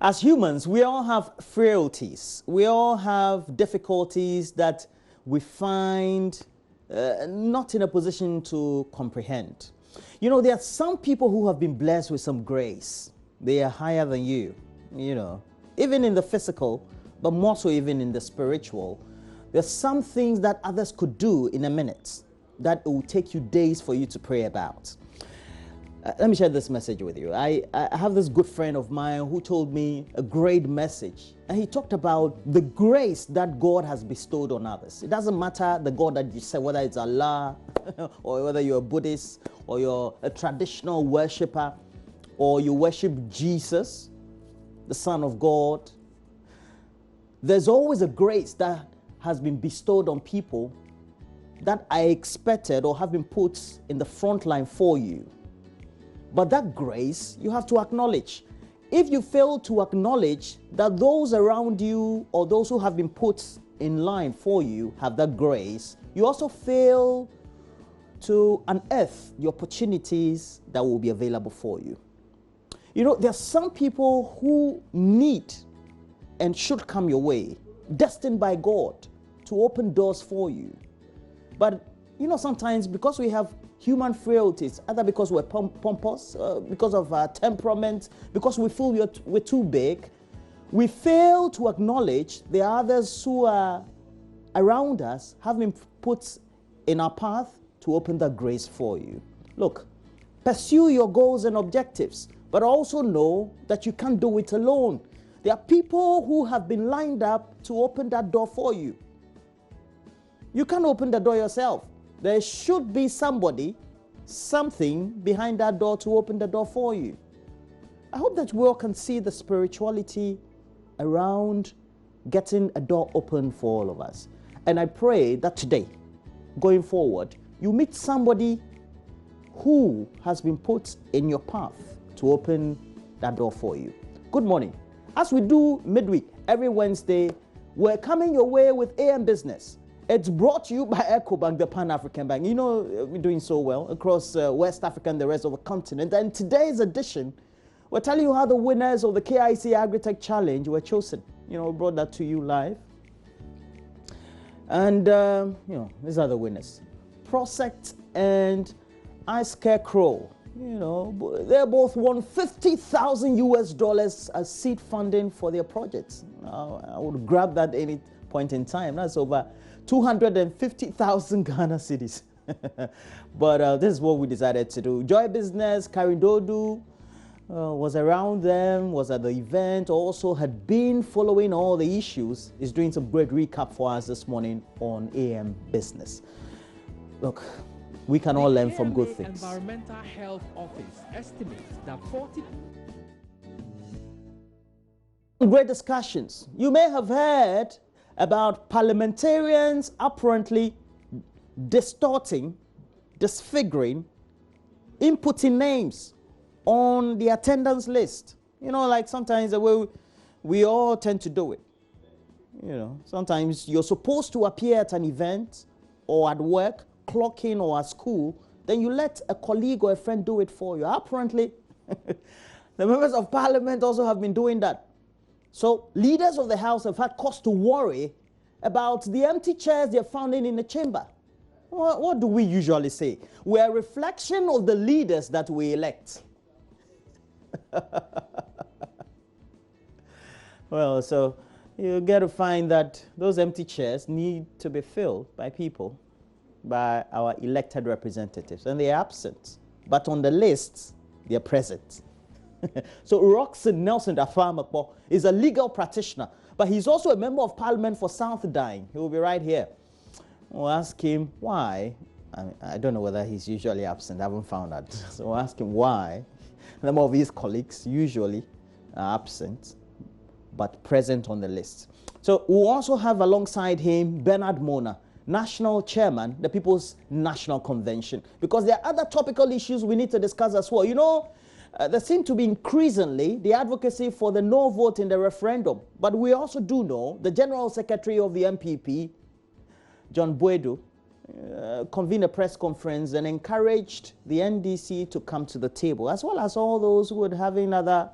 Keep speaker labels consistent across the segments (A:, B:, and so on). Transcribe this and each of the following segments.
A: As humans, we all have frailties. We all have difficulties that we find not in a position to comprehend. You know, there are some people who have been blessed with some grace. They are higher than you know, even in the physical, but more so even in the spiritual. There's some things that others could do in a minute that it will take you days for you to pray about. Let me share this message with you. I have this good friend of mine who told me a great message. And he talked about the grace that God has bestowed on others. It doesn't matter the God that you say, whether it's Allah or whether you're a Buddhist or you're a traditional worshiper or you worship Jesus, the Son of God. There's always a grace that has been bestowed on people that I expected or have been put in the front line for you. But that grace, you have to acknowledge. If you fail to acknowledge that those around you or those who have been put in line for you have that grace, you also fail to unearth the opportunities that will be available for you. You know, there are some people who need and should come your way, destined by God to open doors for you. But, you know, sometimes because we have human frailties, either because we're pompous, because of our temperament, because we feel we're too big, we fail to acknowledge the others who are around us have been put in our path to open that grace for you. Look, pursue your goals and objectives, but also know that you can't do it alone. There are people who have been lined up to open that door for you. You can't open the door yourself. There should be somebody, something behind that door to open the door for you. I hope that we all can see the spirituality around getting a door open for all of us. And I pray that today, going forward, you meet somebody who has been put in your path to open that door for you. Good morning. As we do midweek every Wednesday, we're coming your way with AM Business. It's brought to you by EcoBank, the Pan-African Bank. You know, we're doing so well across West Africa and the rest of the continent. And today's edition, we're telling you how the winners of the KIC Agritech Challenge were chosen. You know, we brought that to you live. And, you know, these are the winners. Prosect and Ice Scarecrow. You know, they both won $50,000 as seed funding for their projects. I would grab that any point in time. That's over 250,000 Ghana cedis. But this is what we decided to do. Joy Business, Karidodu was around them, was at the event, also had been following all the issues, is doing some great recap for us this morning on AM Business. Look, we can all learn from good things.
B: The Environmental Health Office estimates that 40...
A: Great discussions. You may have heard about parliamentarians apparently distorting, disfiguring, inputting names on the attendance list. You know, like sometimes the way we all tend to do it. You know, sometimes you're supposed to appear at an event or at work, clock in or at school, then you let a colleague or a friend do it for you. Apparently, the members of parliament also have been doing that. So leaders of the House have had cause to worry about the empty chairs they're finding in the chamber. What do we usually say? We're a reflection of the leaders that we elect. Well, so you get to find that those empty chairs need to be filled by people, by our elected representatives, and they're absent. But on the lists, they're present. So Roxanne Nelson Dafamakbo is a legal practitioner, but he's also a member of parliament for South Dine. He will be right here. We'll ask him why. I don't know whether he's usually absent. I haven't found out. So we'll ask him why. A number of his colleagues usually are absent, but present on the list. So we'll also have alongside him Bernard Mona, National Chairman, the People's National Convention, because there are other topical issues we need to discuss as well. You know, there seems to be increasingly the advocacy for the no vote in the referendum. But we also do know the General Secretary of the MPP, John Boedu, convened a press conference and encouraged the NDC to come to the table, as well as all those who would having other,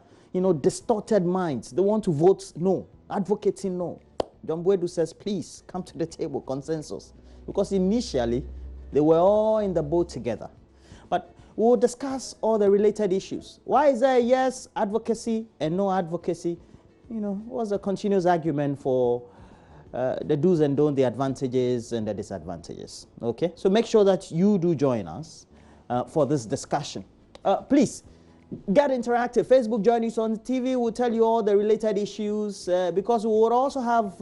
A: distorted minds. They want to vote no, advocating no. John Boedu says, please come to the table, consensus. Because initially, they were all in the boat together. But we'll discuss all the related issues. Why is there yes advocacy and no advocacy? What's the continuous argument for the do's and don'ts, the advantages and the disadvantages? Okay, so make sure that you do join us for this discussion. Please, get interactive. Facebook JoyNews on TV will tell you all the related issues because we will also have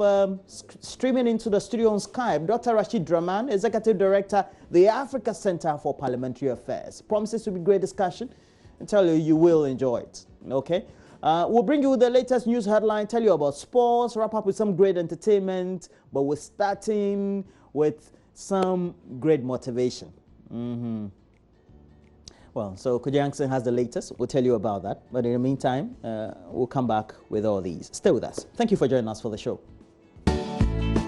A: streaming into the studio on Skype, Dr. Rashid Draman, Executive Director, the Africa Center for Parliamentary Affairs. Promises to be great discussion. I tell you, you will enjoy it. Okay? We'll bring you the latest news headline, tell you about sports, wrap up with some great entertainment, but we're starting with some great motivation. Well, so Kujankson has the latest. We'll tell you about that. But in the meantime, we'll come back with all these. Stay with us. Thank you for joining us for the show.